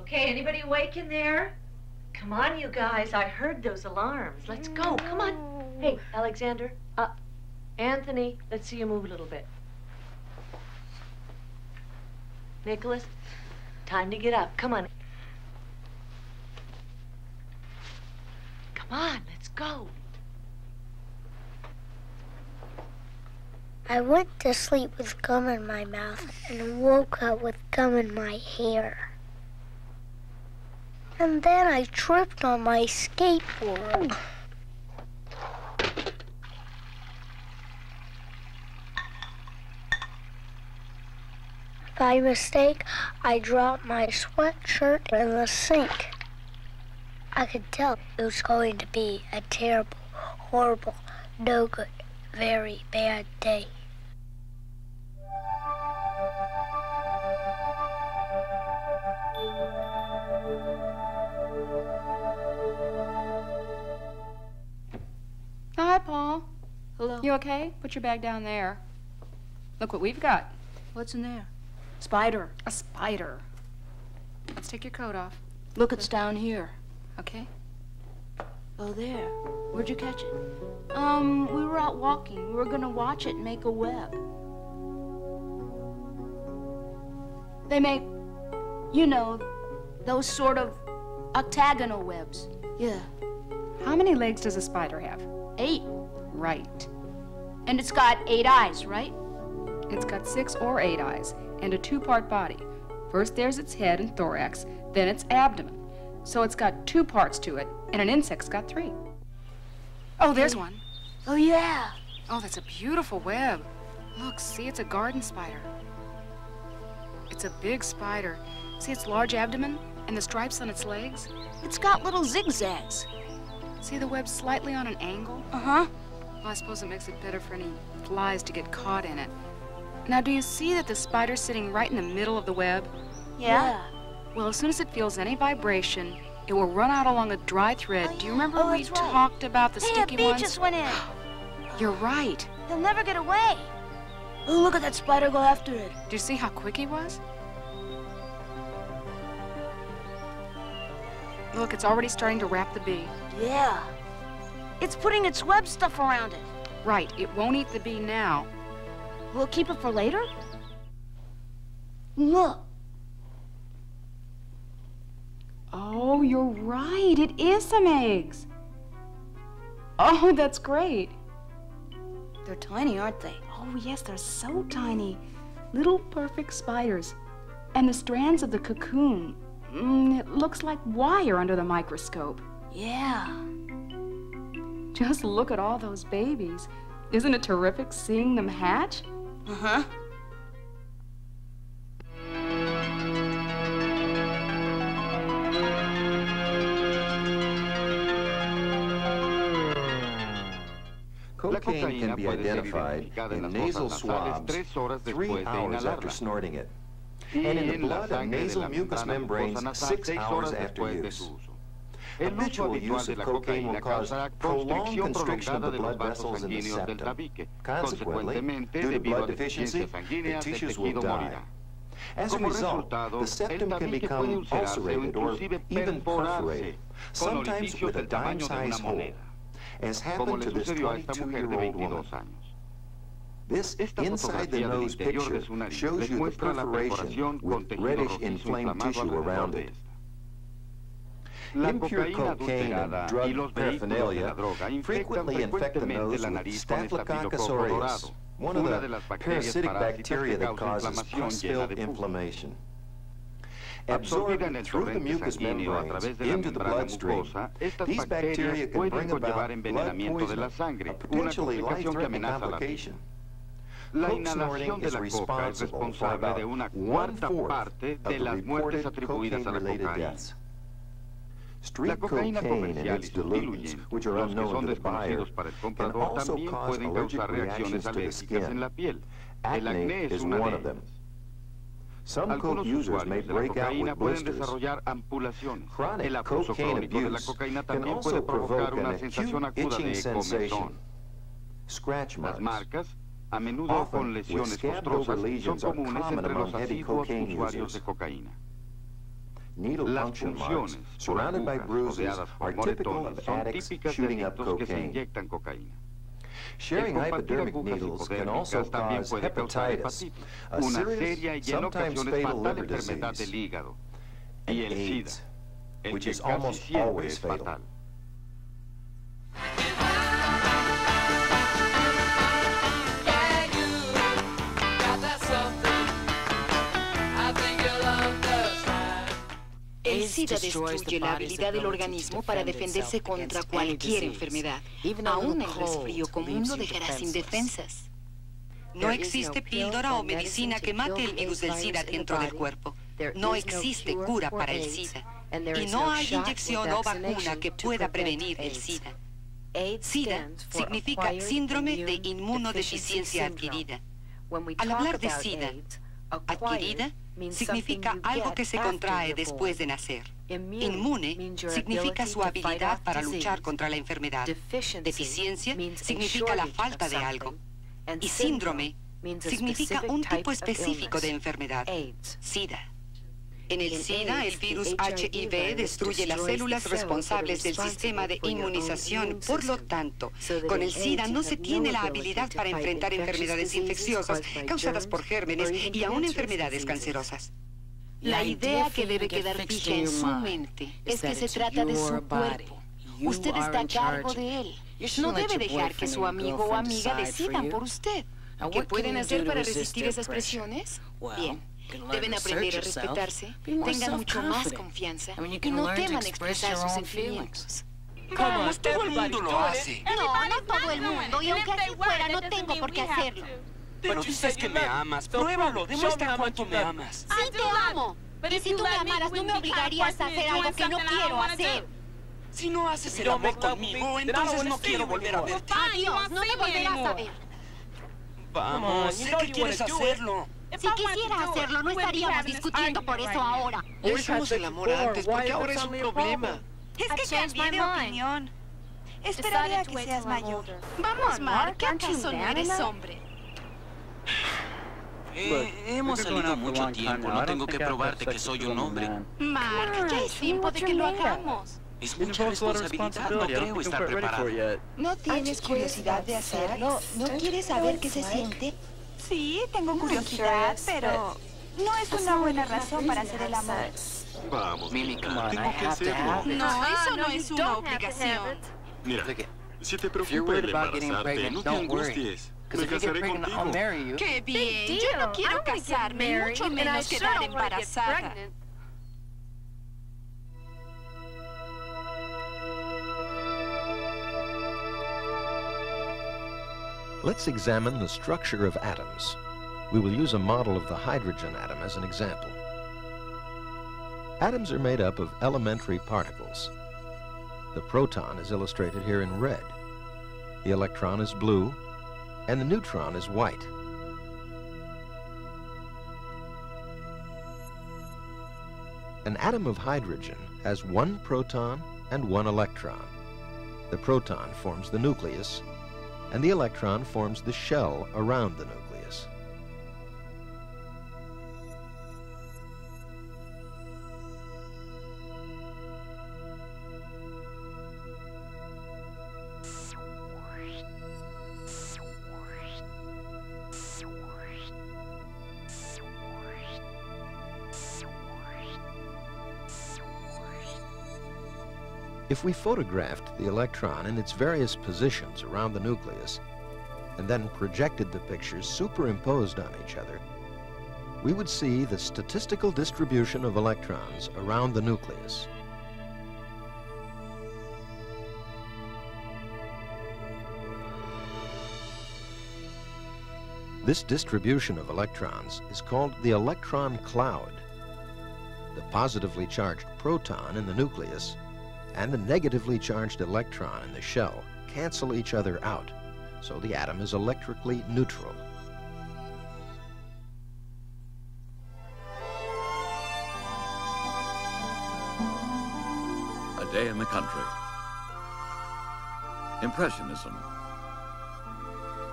Okay, anybody awake in there? Come on, you guys. I heard those alarms. Let's go. Come on. Hey, Alexander. Anthony, let's see you move a little bit. Nicholas, time to get up. Come on. Come on, let's go. I went to sleep with gum in my mouth and woke up with gum in my hair. And then I tripped on my skateboard. By mistake, I dropped my sweatshirt in the sink. I could tell it was going to be a terrible, horrible, no good, very bad day. Hi, Paul. Hello. You okay? Put your bag down there. Look what we've got. What's in there? Spider. A spider. Let's take your coat off. Look, it's down here. Okay. Oh, there. Where'd you catch it? We were out walking. We were gonna watch it and make a web. They make, you know, those sort of octagonal webs. Yeah. How many legs does a spider have? 8. Right. And it's got 8 eyes, right? It's got 6 or 8 eyes and a 2-part body. First there's its head and thorax, then its abdomen. So it's got 2 parts to it, and an insect's got 3. Oh, there's one. Oh, yeah. Oh, that's a beautiful web. Look, see, it's a garden spider. It's a big spider. See its large abdomen and the stripes on its legs? It's got little zigzags. See the web slightly on an angle? Uh-huh. Well, I suppose it makes it better for any flies to get caught in it. Now, do you see that the spider's sitting right in the middle of the web? Yeah. Well, as soon as it feels any vibration, it will run out along a dry thred. Do you remember we talked about the sticky ones? Hey, a bee ones? just went in. You're right. He'll never get away. Oh, look at that spider go after it. Do you see how quick he was? Look, it's already starting to wrap the bee. Yeah. It's putting its web stuff around it. Right. It won't eat the bee now. We'll keep it for later? Look. Oh, you're right. It is some eggs. Oh, that's great. They're tiny, aren't they? Oh, yes, they're so tiny. Little perfect spiders. And the strands of the cocoon, it looks like wire under the microscope. Yeah. Just look at all those babies. Isn't it terrific seeing them hatch? Uh-huh. Cocaine can be identified in nasal swabs 3 hours after snorting it, and in the blood and nasal mucous membranes 6 hours after use. Habitual use of cocaine will cause prolonged constriction of the blood vessels in the septum. Consequently, due to blood deficiency, the tissues will die. As a result, the septum can become ulcerated or even perforated, sometimes with a dime-sized hole, as happened to this 22-year-old woman. This inside-the-nose picture shows you the perforation with reddish inflamed tissue around it. Impure cocaine and drug paraphernalia frequently infect the nose with Staphylococcus aureus, one of the parasitic bacteria that causes pus-filled inflammation. Absorbed through the mucous membranes into the bloodstream, these bacteria can bring about blood poisoning, a potentially life-threatening complication. Coke snorting is responsible for about 1/4 of the reported cocaine-related deaths. Street cocaine and its dilutants, which are unknown to the buyer, can also cause allergic reactions to the skin. Acne is one of them. Some coke users may break out with blisters. Chronic cocaine abuse can also provoke an acute itching sensation. Scratch marks, often with scabbed over lesions, are common among heavy cocaine users. needle puncture marks surrounded by bruises are typical of addicts shooting up cocaine. Sharing hypodermic needles can also cause hepatitis, a serious, sometimes fatal liver disease, and AIDS, which is almost always fatal. El SIDA destruye la habilidad del organismo para defenderse contra cualquier enfermedad. Aún el resfrío común lo dejará sin defensas. No existe píldora o medicina que mate el virus del SIDA dentro del cuerpo. No existe cura para el SIDA. Y no hay inyección o vacuna que pueda prevenir el SIDA. SIDA significa síndrome de inmunodeficiencia adquirida. Al hablar de SIDA adquirida, significa algo que se contrae después de nacer. Inmune significa su habilidad para luchar contra la enfermedad. Deficiencia significa la falta de algo. Y síndrome significa un tipo específico de enfermedad, SIDA. En el SIDA, el virus HIV destruye las células responsables del sistema de inmunización. Por lo tanto, con el SIDA no se tiene la habilidad para enfrentar enfermedades infecciosas causadas por gérmenes y aún enfermedades cancerosas. La idea que debe quedar fija en su mente es que se trata de su cuerpo. Usted está a cargo de él. No debe dejar que su amigo o amiga decidan por usted. ¿Qué pueden hacer para resistir esas presiones? Bien. Deben aprender a respetarse, tengan mucho más confianza y no teman expresar sus sentimientos. Vamos, todo el mundo lo hace. No, no todo el mundo, y aunque así fuera, no tengo por qué hacerlo. Pero dices que me amas. Pruébalo, demuestra cuánto me amas. Sí, te amo. Y si tú me amaras, no me obligarías a hacer algo que no quiero hacer. Si no haces el amor conmigo, entonces no quiero volver a verte. Adiós, no me volverás a ver. Vamos, sé que quieres hacerlo. Si quisiera hacerlo, no estaríamos discutiendo por eso ahora. Dejamos el amor antes, porque ahora es un problema. Es que cambié de opinión. Esperaré a que seas mayor. Vamos, Mark, ¿qué acaso no eres hombre? Hemos salido mucho tiempo, no tengo que probarte que soy un hombre. Mark, ya es tiempo de que lo hagamos. Es mucha responsabilidad, no creo estar preparado. ¿No tienes curiosidad de hacerlo? ¿No quieres saber qué se siente? Sí, tengo curiosidad, pero no es una buena razón para hacer el amor. Vamos, Mímica, tengo que hacerlo. No, eso no es una obligación. Mira, si te preocupa el embarazarte, no te angusties. Me casaré contigo. ¡Qué bien! Yo no quiero casarme, mucho menos quedar embarazada. Let's examine the structure of atoms. We will use a model of the hydrogen atom as an example. Atoms are made up of elementary particles. The proton is illustrated here in red. The electron is blue, and the neutron is white. An atom of hydrogen has one proton and one electron. The proton forms the nucleus, and the electron forms the shell around the nucleus. If we photographed the electron in its various positions around the nucleus, and then projected the pictures superimposed on each other, we would see the statistical distribution of electrons around the nucleus. This distribution of electrons is called the electron cloud. The positively charged proton in the nucleus and the negatively charged electron in the shell cancel each other out, so the atom is electrically neutral. A day in the country. Impressionism.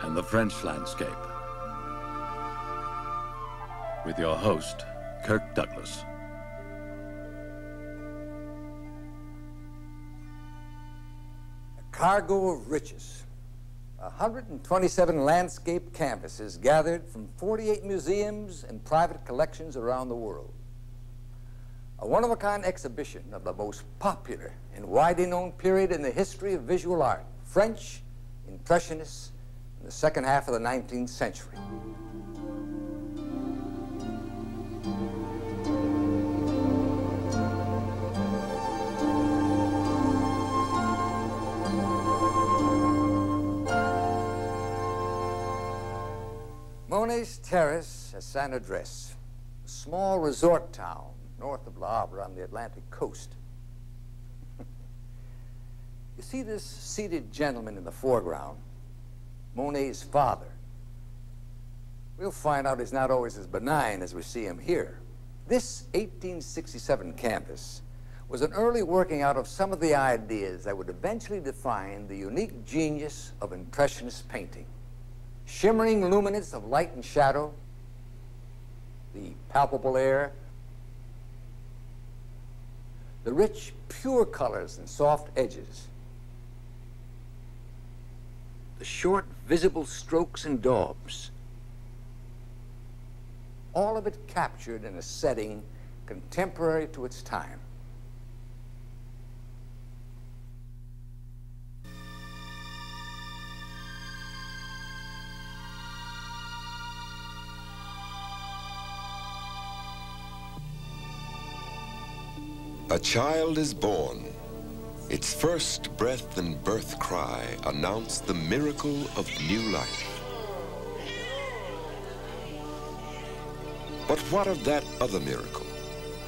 And the French landscape. With your host, Kirk Douglas. cargo of riches. 127 landscape canvases gathered from 48 museums and private collections around the world. A one-of-a-kind exhibition of the most popular and widely known period in the history of visual art, French Impressionists in the second half of the 19th century. Monet's Terrace has an address, a small resort town north of Le Havre on the Atlantic coast. You see this seated gentleman in the foreground, Monet's father. We'll find out he's not always as benign as we see him here. This 1867 canvas was an early working out of some of the ideas that would eventually define the unique genius of Impressionist painting. Shimmering luminance of light and shadow, the palpable air, the rich, pure colors and soft edges, the short, visible strokes and daubs, all of it captured in a setting contemporary to its time. A child is born. Its first breath and birth cry announce the miracle of new life. But what of that other miracle?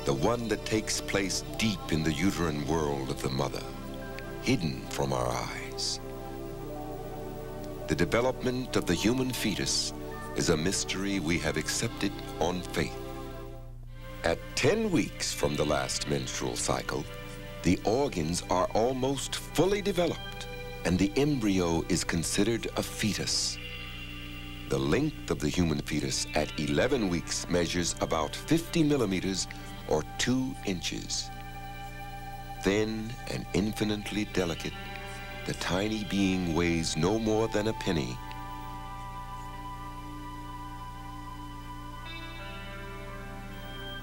The one that takes place deep in the uterine world of the mother, hidden from our eyes. The development of the human fetus is a mystery we have accepted on faith. At 10 weeks from the last menstrual cycle, the organs are almost fully developed, and the embryo is considered a fetus. The length of the human fetus at 11 weeks measures about 50 millimeters or 2 inches. Thin and infinitely delicate, the tiny being weighs no more than a penny.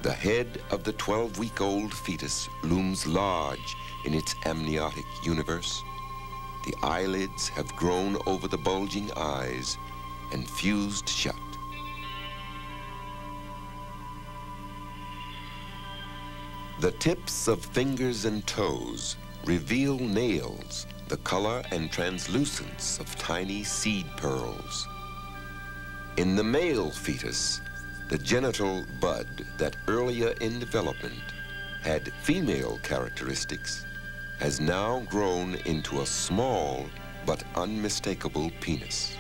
The head of the 12-week-old fetus looms large in its amniotic universe. The eyelids have grown over the bulging eyes and fused shut. The tips of fingers and toes reveal nails, the color and translucence of tiny seed pearls. In the male fetus, the genital bud that earlier in development had female characteristics has now grown into a small but unmistakable penis.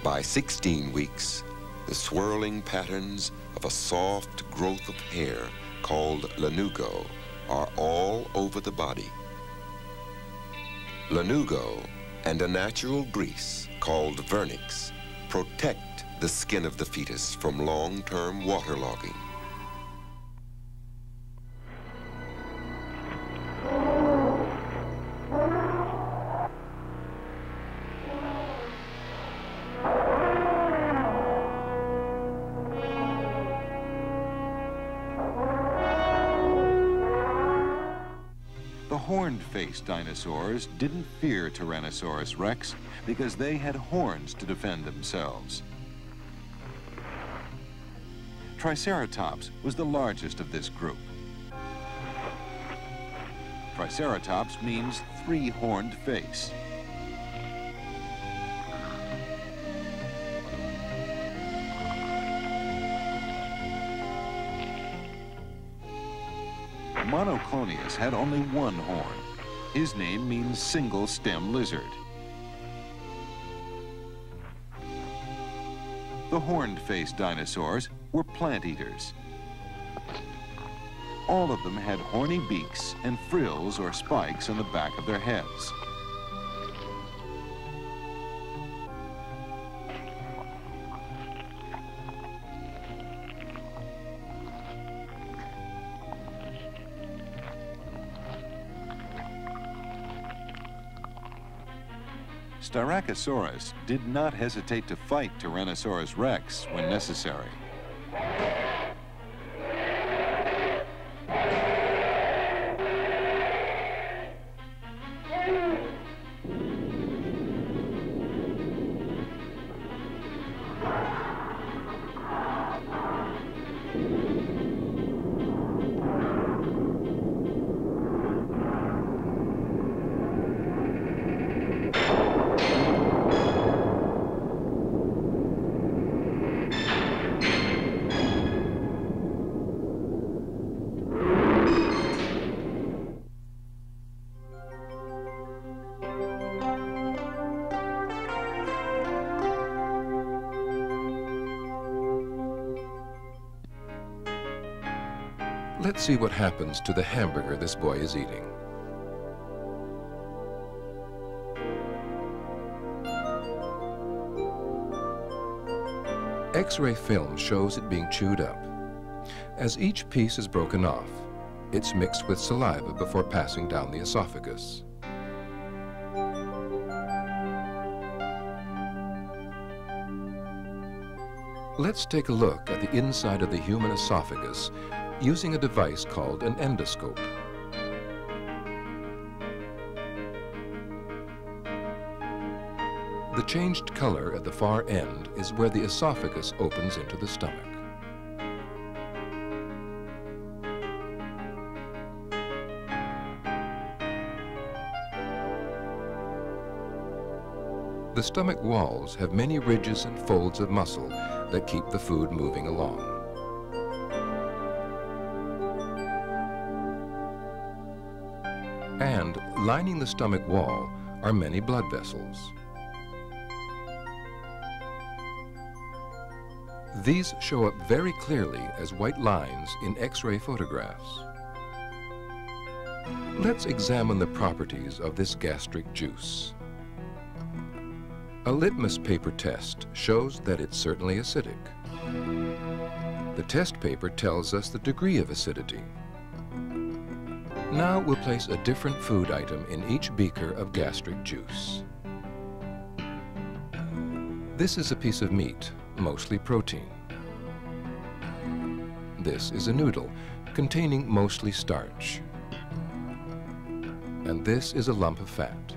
By 16 weeks, the swirling patterns of a soft growth of hair called lanugo are all over the body. Lanugo and a natural grease called vernix protect the skin of the fetus from long-term waterlogging. The horned-faced dinosaurs didn't fear Tyrannosaurus rex because they had horns to defend themselves. Triceratops was the largest of this group. Triceratops means three-horned face. Monoclonius had only one horn. His name means single-stem lizard. The horned-faced dinosaurs were plant eaters. All of them had horny beaks and frills or spikes on the back of their heads. Styracosaurus did not hesitate to fight Tyrannosaurus rex when necessary. Let's see what happens to the hamburger this boy is eating. X-ray film shows it being chewed up. As each piece is broken off, it's mixed with saliva before passing down the esophagus. Let's take a look at the inside of the human esophagus using a device called an endoscope. The changed color at the far end is where the esophagus opens into the stomach. The stomach walls have many ridges and folds of muscle that keep the food moving along. And lining the stomach wall are many blood vessels. These show up very clearly as white lines in X-ray photographs. Let's examine the properties of this gastric juice. A litmus paper test shows that it's certainly acidic. The test paper tells us the degree of acidity. Now we'll place a different food item in each beaker of gastric juice. This is a piece of meat, mostly protein. This is a noodle, containing mostly starch. And this is a lump of fat.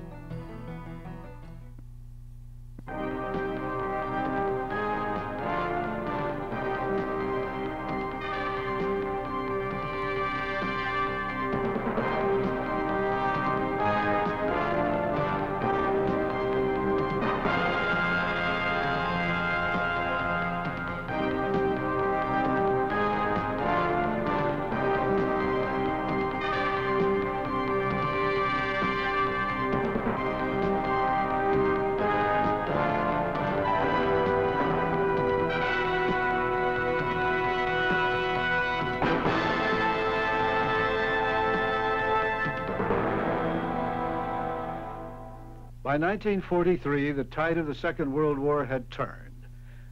By 1943, the tide of the Second World War had turned,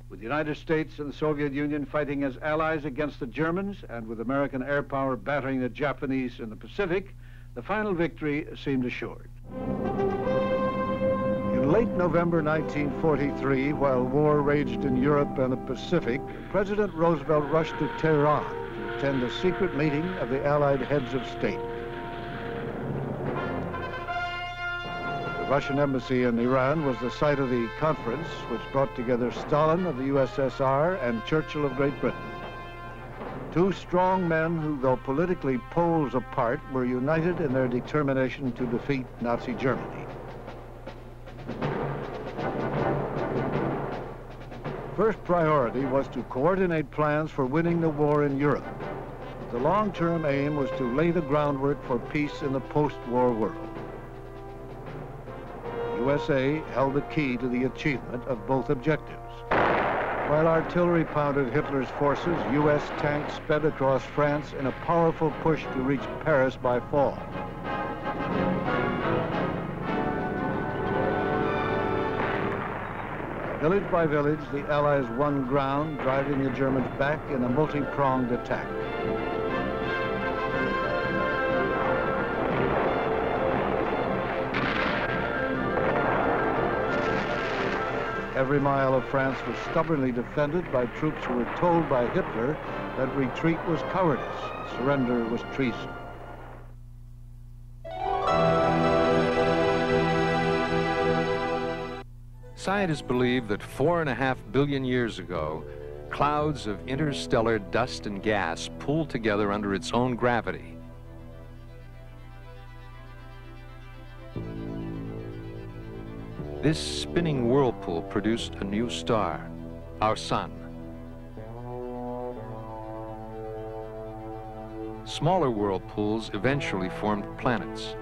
with the United States and the Soviet Union fighting as allies against the Germans, and with American air power battering the Japanese in the Pacific. The final victory seemed assured. In late November 1943, while war raged in Europe and the Pacific, President Roosevelt rushed to Tehran to attend a secret meeting of the Allied heads of state. The Russian embassy in Iran was the site of the conference, which brought together Stalin of the USSR and Churchill of Great Britain. Two strong men who, though politically poles apart, were united in their determination to defeat Nazi Germany. First priority was to coordinate plans for winning the war in Europe. The long-term aim was to lay the groundwork for peace in the post-war world. The USA held the key to the achievement of both objectives. While artillery pounded Hitler's forces, U.S. tanks sped across France in a powerful push to reach Paris by fall. Village by village, the Allies won ground, driving the Germans back in a multi-pronged attack. Every mile of France was stubbornly defended by troops who were told by Hitler that retreat was cowardice, surrender was treason. Scientists believe that 4.5 billion years ago, clouds of interstellar dust and gas pulled together under its own gravity. This spinning whirlpool produced a new star, our sun. Smaller whirlpools eventually formed planets.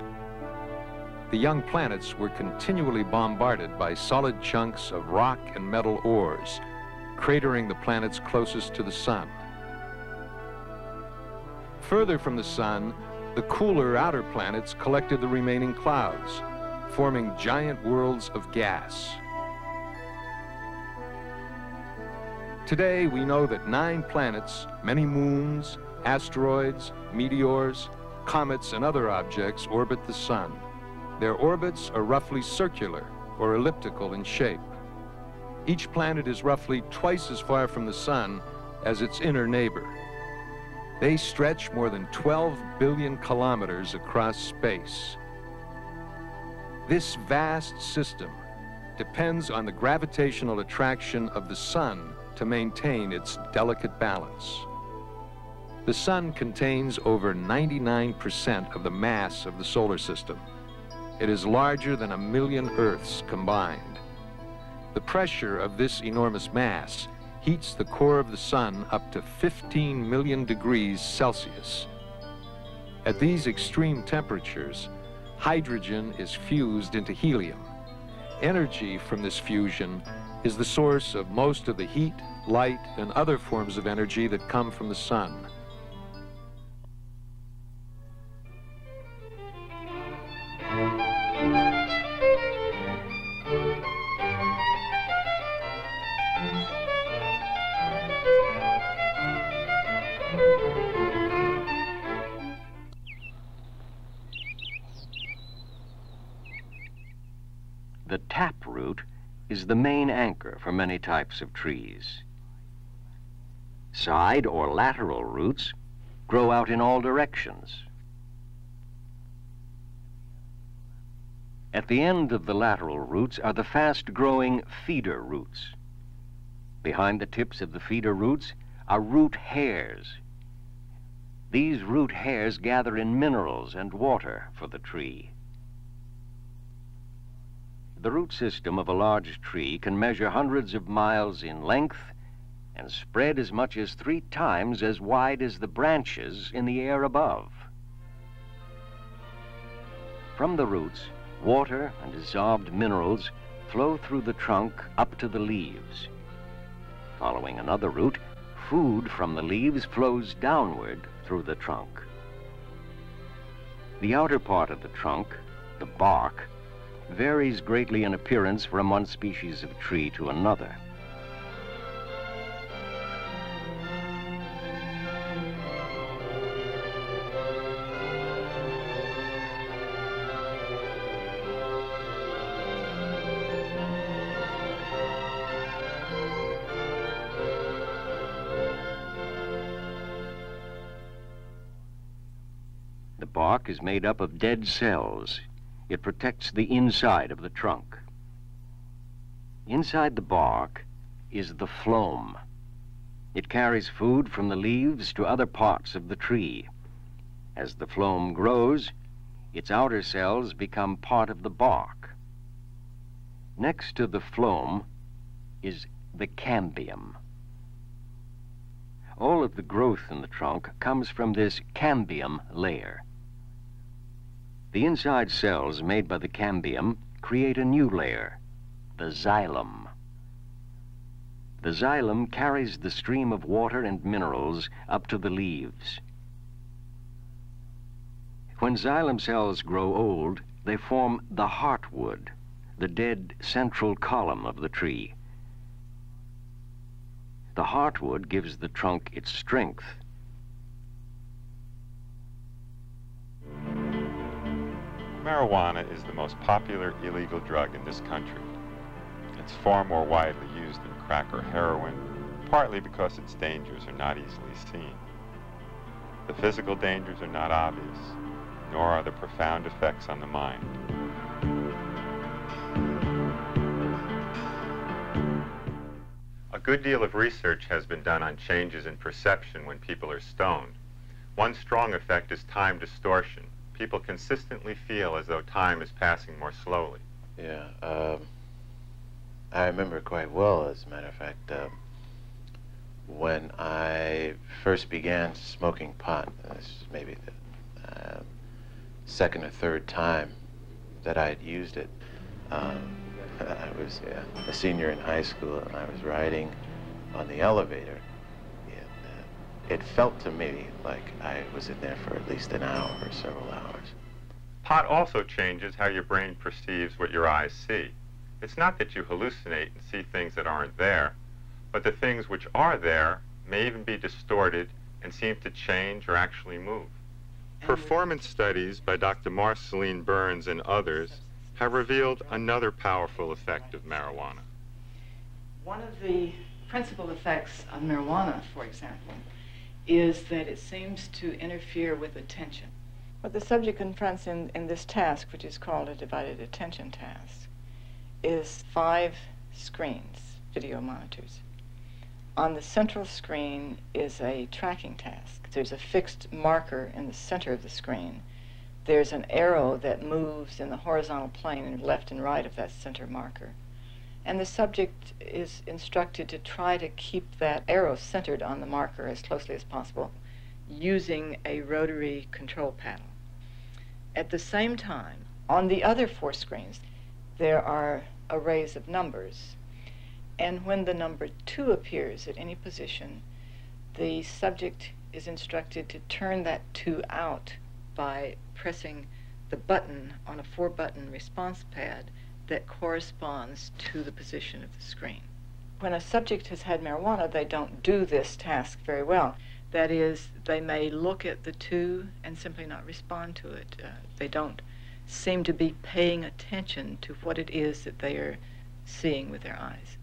The young planets were continually bombarded by solid chunks of rock and metal ores, cratering the planets closest to the sun. Further from the sun, the cooler outer planets collected the remaining clouds, forming giant worlds of gas. Today, we know that 9 planets, many moons, asteroids, meteors, comets, and other objects orbit the sun. Their orbits are roughly circular or elliptical in shape. Each planet is roughly twice as far from the sun as its inner neighbor. They stretch more than 12 billion kilometers across space. This vast system depends on the gravitational attraction of the sun to maintain its delicate balance. The sun contains over 99% of the mass of the solar system. It is larger than 1 million Earths combined. The pressure of this enormous mass heats the core of the sun up to 15 million degrees Celsius. At these extreme temperatures, hydrogen is fused into helium. Energy from this fusion is the source of most of the heat, light, and other forms of energy that come from the sun. The taproot is the main anchor for many types of trees. Side or lateral roots grow out in all directions. At the end of the lateral roots are the fast-growing feeder roots. Behind the tips of the feeder roots are root hairs. These root hairs gather in minerals and water for the tree. The root system of a large tree can measure hundreds of miles in length and spread as much as 3 times as wide as the branches in the air above. From the roots, water and dissolved minerals flow through the trunk up to the leaves. Following another root, food from the leaves flows downward through the trunk. The outer part of the trunk, the bark, varies greatly in appearance from one species of tree to another. The bark is made up of dead cells. It protects the inside of the trunk. Inside the bark is the phloem. It carries food from the leaves to other parts of the tree. As the phloem grows, its outer cells become part of the bark. Next to the phloem is the cambium. All of the growth in the trunk comes from this cambium layer. The inside cells made by the cambium create a new layer, the xylem. The xylem carries the stream of water and minerals up to the leaves. When xylem cells grow old, they form the heartwood, the dead central column of the tree. The heartwood gives the trunk its strength. Marijuana is the most popular illegal drug in this country. It's far more widely used than crack or heroin, partly because its dangers are not easily seen. The physical dangers are not obvious, nor are the profound effects on the mind. A good deal of research has been done on changes in perception when people are stoned. One strong effect is time distortion. People consistently feel as though time is passing more slowly. Yeah, I remember quite well, as a matter of fact, when I first began smoking pot. This is maybe the second or third time that I had used it. I was a senior in high school, and I was riding on the elevator. It felt to me like I was in there for at least an hour or several hours. Pot also changes how your brain perceives what your eyes see. It's not that you hallucinate and see things that aren't there, but the things which are there may even be distorted and seem to change or actually move. Performance studies by Dr. Marceline Burns and others have revealed another powerful effect of marijuana. One of the principal effects of marijuana, for example, is that it seems to interfere with attention. What the subject confronts in this task, which is called a divided attention task, is 5 screens, video monitors. On the central screen is a tracking task. There's a fixed marker in the center of the screen. There's an arrow that moves in the horizontal plane and left and right of that center marker. And the subject is instructed to try to keep that arrow centered on the marker as closely as possible using a rotary control paddle. At the same time, on the other 4 screens, there are arrays of numbers. And when the number 2 appears at any position, the subject is instructed to turn that 2 out by pressing the button on a 4-button response pad that corresponds to the position of the screen. When a subject has had marijuana, they don't do this task very well. That is, they may look at the 2 and simply not respond to it. They don't seem to be paying attention to what it is that they are seeing with their eyes.